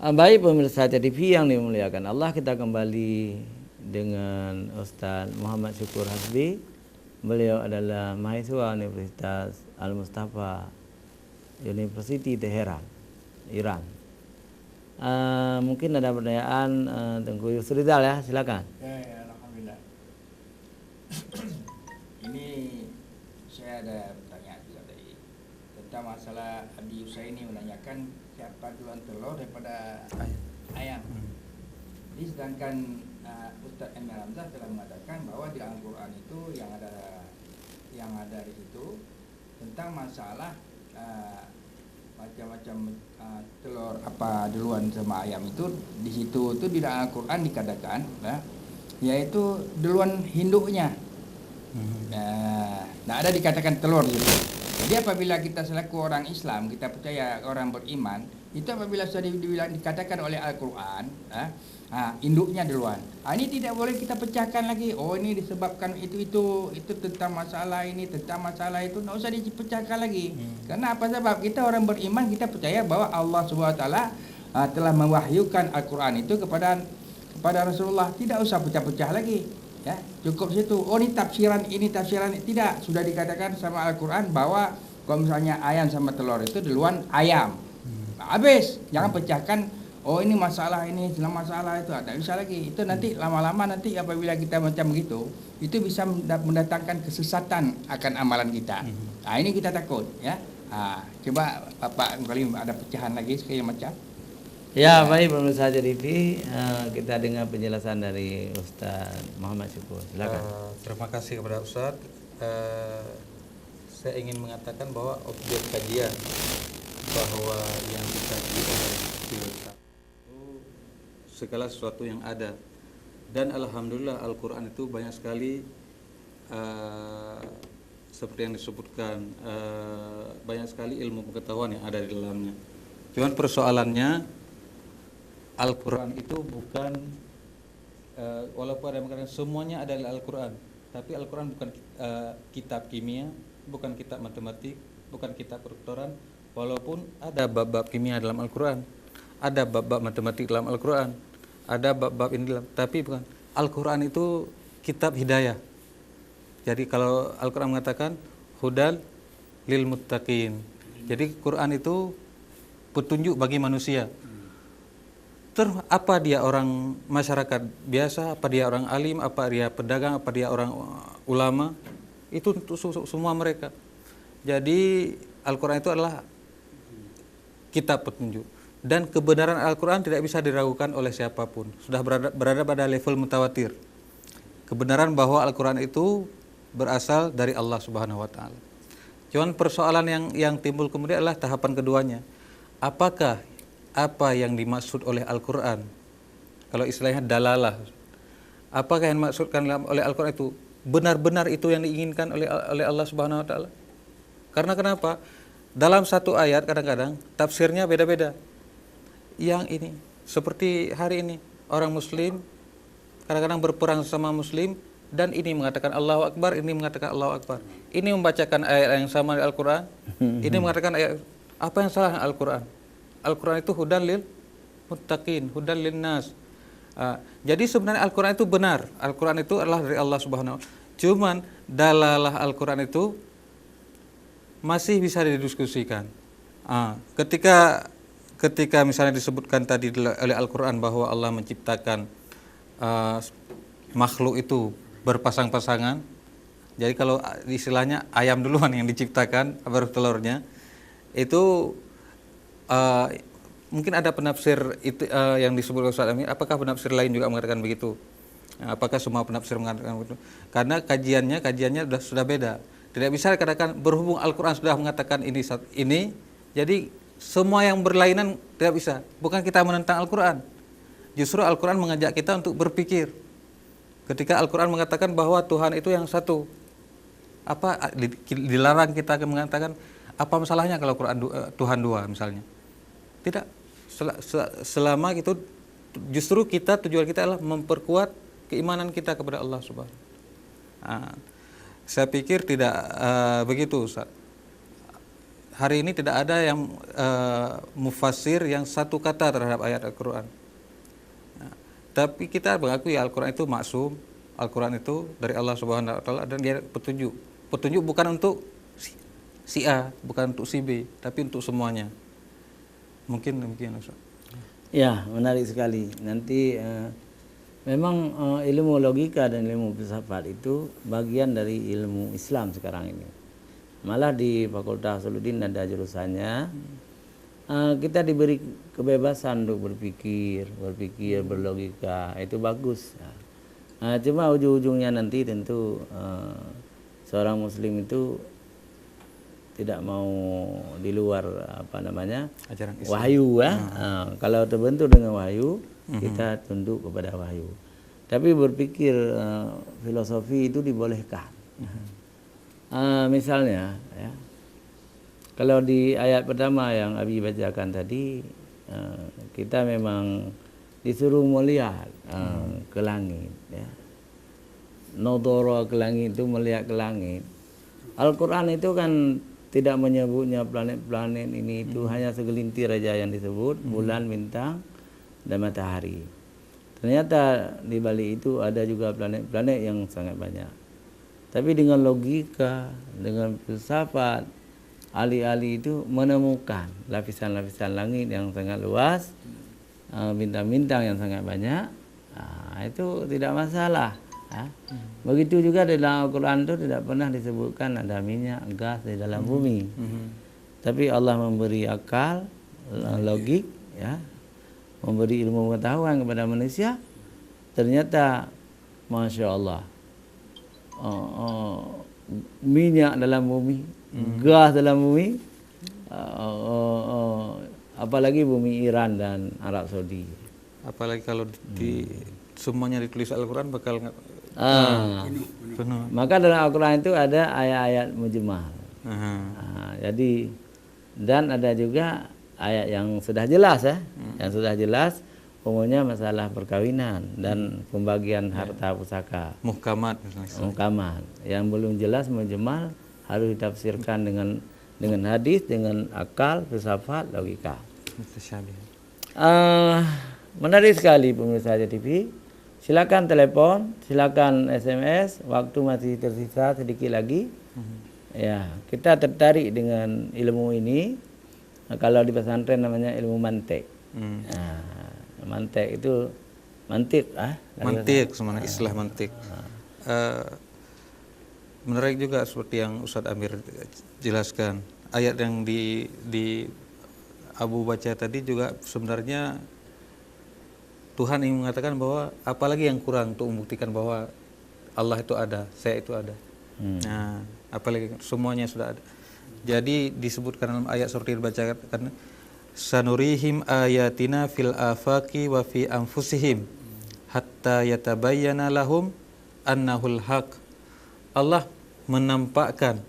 Baik pemirsa TV yang dimuliakan Allah, kita kembali dengan Ustaz Muhammad Syukur Hasbi. Beliau adalah mahasiswa Universitas Al-Mustafa University Teheran, Iran. Mungkin ada pertanyaan Tengku Yusridal ya, silakan. Ya, alhamdulillah. Ini saya ada pertanyaan juga tadi tentang masalah Abi Husaini menanyakan siapa duluan telur daripada ayam. Jadi sedangkan Ustaz Emil Hamzah telah mengatakan bahwa di Al-Quran itu yang ada di situ tentang masalah macam-macam telur apa duluan sama ayam itu di situ itu di Al-Quran dikatakan yaitu duluan induknya. Nah, ada dikatakan telur gitu. Jadi apabila kita selaku orang Islam, kita percaya orang beriman, itu apabila sudah dikatakan oleh Al-Quran, induknya duluan. Ini tidak boleh kita pecahkan lagi. Oh, ini disebabkan itu tentang masalah ini, tentang masalah itu, tidak usah dipecahkan lagi. Karena apa sebab? Kita orang beriman, kita percaya bahwa Allah SWT telah mewahyukan Al-Quran itu kepada Rasulullah. Tidak usah pecah-pecah lagi. Ya, cukup situ. Oh, ini tafsiran tidak, sudah dikatakan sama Al-Quran bahwa kalau misalnya ayam sama telur itu duluan ayam. Habis, jangan pecahkan. Oh, ini masalah ini, masalah itu, tak bisa lagi. Itu nanti lama-lama nanti apabila kita macam begitu, itu bisa mendatangkan kesesatan akan amalan kita. Nah, ini kita takut, ya. Coba Bapak kali ada pecahan lagi sekali macam. Ya, baik pemirsa TV, kita dengar penjelasan dari Ustaz Muhammad Syukur. Silakan. Terima kasih kepada Ustaz. Saya ingin mengatakan bahwa objek kajian bahwa yang dikaji oleh filsafat itu segala sesuatu yang ada, dan alhamdulillah Al-Quran itu banyak sekali seperti yang disebutkan, banyak sekali ilmu pengetahuan yang ada di dalamnya. Cuman persoalannya Al-Quran itu bukan, walaupun ada yang mengatakan semuanya adalah Al-Quran, tapi Al-Quran bukan kitab kimia, bukan kitab matematik, bukan kitab kedokteran. Walaupun ada bab-bab kimia dalam Al-Quran, ada bab-bab matematik dalam Al-Quran, ada bab-bab ini dalam, tapi bukan. Al-Quran itu kitab hidayah. Jadi kalau Al-Quran mengatakan hudal lil muttaqin, jadi Quran itu petunjuk bagi manusia. Apa dia orang masyarakat biasa, apa dia orang alim, apa dia pedagang, apa dia orang ulama, itu untuk semua mereka. Jadi Al-Quran itu adalah kitab petunjuk, dan kebenaran Al-Quran tidak bisa diragukan oleh siapapun. Sudah berada pada level mutawatir kebenaran bahwa Al-Quran itu berasal dari Allah Subhanahu wa taala. Cuman persoalan yang timbul kemudian adalah tahapan keduanya. Apakah apa yang dimaksud oleh Al-Quran, kalau istilahnya dalalah, apakah yang dimaksudkan oleh Al-Quran itu benar-benar itu yang diinginkan oleh Allah Subhanahu wa taala? Karena kenapa? Dalam satu ayat kadang-kadang tafsirnya beda-beda. Yang ini seperti hari ini orang muslim kadang-kadang berperang sama muslim, dan ini mengatakan Allahu Akbar, ini mengatakan Allahu Akbar. Ini membacakan ayat yang sama di Al-Quran, ini mengatakan ayat. Apa yang salah dengan Al-Quran? Al-Quran itu hudan lil muttaqin, hudan lin nas. Jadi sebenarnya Al-Quran itu benar. Al-Quran itu adalah dari Allah Subhanahu wa taala. Cuman dalalah Al-Quran itu masih bisa didiskusikan. Ketika misalnya disebutkan tadi oleh Al-Quran bahwa Allah menciptakan makhluk itu berpasang-pasangan. Jadi kalau istilahnya ayam duluan yang diciptakan baru telurnya, itu mungkin ada penafsir itu yang disebut Ustaz Amir. Apakah penafsir lain juga mengatakan begitu? Apakah semua penafsir mengatakan begitu? Karena kajiannya sudah beda. Tidak bisa dikatakan berhubung Al-Quran sudah mengatakan ini, jadi semua yang berlainan tidak bisa. Bukan kita menentang Al-Quran. Justru Al-Quran mengajak kita untuk berpikir. Ketika Al-Quran mengatakan bahwa Tuhan itu yang satu, apa dilarang kita mengatakan apa masalahnya kalau Tuhan dua misalnya? Tidak. Selama itu justru tujuan kita adalah memperkuat keimanan kita kepada Allah Subhanahu. Saya pikir tidak begitu, Ustaz. hari ini tidak ada yang mufassir yang satu kata terhadap ayat Al-Quran. Nah, tapi kita mengakui Al-Quran itu maksum, Al-Quran itu dari Allah Subhanahu Wa Taala, dan dia petunjuk. Petunjuk bukan untuk si A, bukan untuk si B, tapi untuk semuanya. Mungkin demikian, Ustaz. Ya, menarik sekali. Nanti memang ilmu logika dan ilmu filsafat itu bagian dari ilmu Islam sekarang ini. Malah di Fakultas Soluddin ada jurusannya. Kita diberi kebebasan untuk berpikir, berlogika. Itu bagus. Cuma ujung-ujungnya nanti tentu seorang Muslim itu tidak mau di luar Ajaran Islam. wahyu ya. Kalau terbentuk dengan wahyu, kita tunduk kepada wahyu. Tapi berpikir filosofi itu dibolehkan. Misalnya ya, kalau di ayat pertama yang Abi bacakan tadi, kita memang disuruh melihat ke langit ya. Nodoro ke langit itu melihat ke langit. Al-Quran itu kan tidak menyebutnya planet-planet ini itu, hanya segelintir aja yang disebut, bulan, bintang, dan matahari. Ternyata di balik itu ada juga planet-planet yang sangat banyak. Tapi dengan logika, dengan filsafat, ahli-ahli itu menemukan lapisan-lapisan langit yang sangat luas, bintang-bintang yang sangat banyak. Itu tidak masalah. Begitu juga dalam Al-Quran itu tidak pernah disebutkan ada minyak, gas di dalam bumi. Tapi Allah memberi akal, logik, ya, memberi ilmu pengetahuan kepada manusia. Ternyata, masya Allah, minyak dalam bumi, gas dalam bumi, apalagi bumi Iran dan Arab Saudi. Apalagi kalau semuanya ditulis Al-Quran bakal penuh. Maka dalam Al-Quran itu ada ayat-ayat mujmal. Jadi dan ada juga ayat yang sudah jelas ya, yang sudah jelas umumnya masalah perkawinan dan pembagian harta pusaka. Muhkamat. Muhkamat. Yang belum jelas mujmal harus ditafsirkan dengan hadis, dengan akal, filsafat, logika. Menarik sekali pemirsa TV. Silakan telepon, silakan SMS. Waktu masih tersisa sedikit lagi. Ya, kita tertarik dengan ilmu ini. Kalau di pesantren namanya ilmu mantik. Mantik itu mantik, sebenarnya istilah mantik. Menarik juga seperti yang Ustadz Amir jelaskan. Ayat yang di Abu baca tadi juga sebenarnya Tuhan ingin mengatakan bahwa apalagi yang kurang untuk membuktikan bahwa Allah itu ada, saya itu ada. Nah, apalagi semuanya sudah ada. Jadi disebutkan dalam ayat seperti dibacakan, sanurihim ayatina fil afaqi wa fi anfusihim hatta yatabayyana lahum annahul haq. Allah menampakkan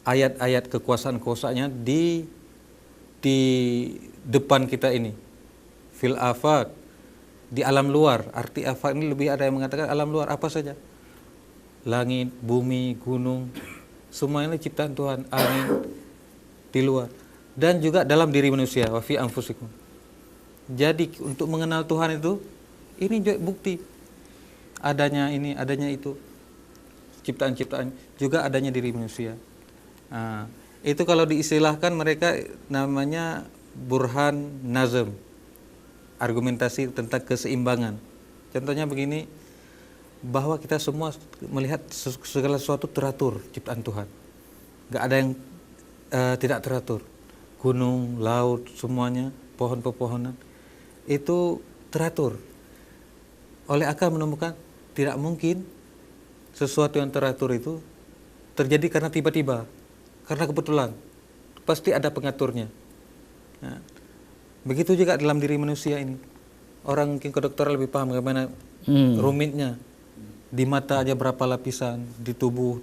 ayat-ayat kekuasaan-kuasaannya di depan kita ini. Fil afaq, di alam luar. Arti afaq ini lebih ada yang mengatakan alam luar apa saja. Langit, bumi, gunung, semua ini ciptaan Tuhan, angin di luar. Dan juga dalam diri manusia, wa fi anfusikum. Jadi untuk mengenal Tuhan itu, ini juga bukti adanya ini, adanya itu. Ciptaan-ciptaan juga adanya diri manusia. Nah, itu kalau diistilahkan mereka namanya burhan nazm, argumentasi tentang keseimbangan. Contohnya begini, bahwa kita semua melihat segala sesuatu teratur ciptaan Tuhan. Gak ada yang tidak teratur. Gunung, laut, semuanya, pohon-pepohonan itu teratur. Oleh akal menemukan tidak mungkin sesuatu yang teratur itu terjadi karena tiba-tiba, karena kebetulan. Pasti ada pengaturnya. Nah, begitu juga dalam diri manusia ini. Orang mungkin kedokteran lebih paham bagaimana rumitnya. Di mata aja berapa lapisan, di tubuh,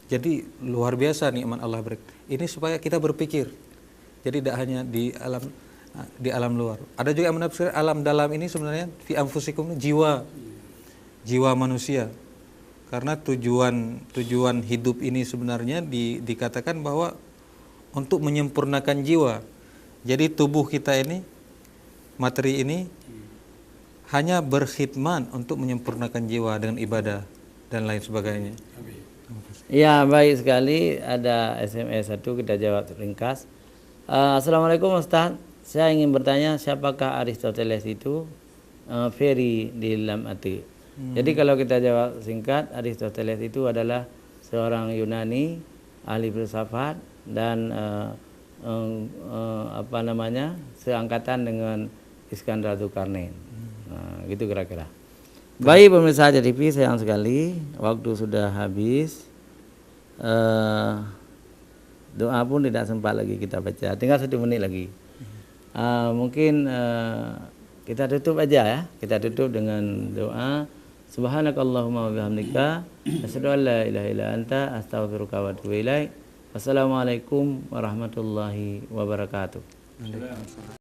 jadi luar biasa nikmat Allah beri. Ini supaya kita berpikir. Jadi tidak hanya di alam luar. Ada juga yang menafsir alam dalam ini sebenarnya fi anfusikum, jiwa manusia. Karena tujuan hidup ini sebenarnya dikatakan bahwa untuk menyempurnakan jiwa. Jadi tubuh kita ini, materi ini hanya berkhidmat untuk menyempurnakan jiwa dengan ibadah dan lain sebagainya. Ya, baik sekali. Ada SMS satu, kita jawab ringkas. Assalamualaikum Ustaz. Saya ingin bertanya, siapakah Aristoteles itu? Very di dalam arti. Jadi kalau kita jawab singkat, Aristoteles itu adalah seorang Yunani, ahli filsafat dan seangkatan dengan Iskandar Zulkarnain. Nah, gitu kira-kira. Baik pemirsa TV, sayang sekali waktu sudah habis. Doa pun tidak sempat lagi kita baca. Tinggal 1 menit lagi. Mungkin kita tutup aja ya. Kita tutup dengan doa. Subhanakallahumma wa bihamdika asyhadu an la ilaha illa anta astaghfiruka wa atubu ilaik. Wassalamualaikum warahmatullahi wabarakatuh.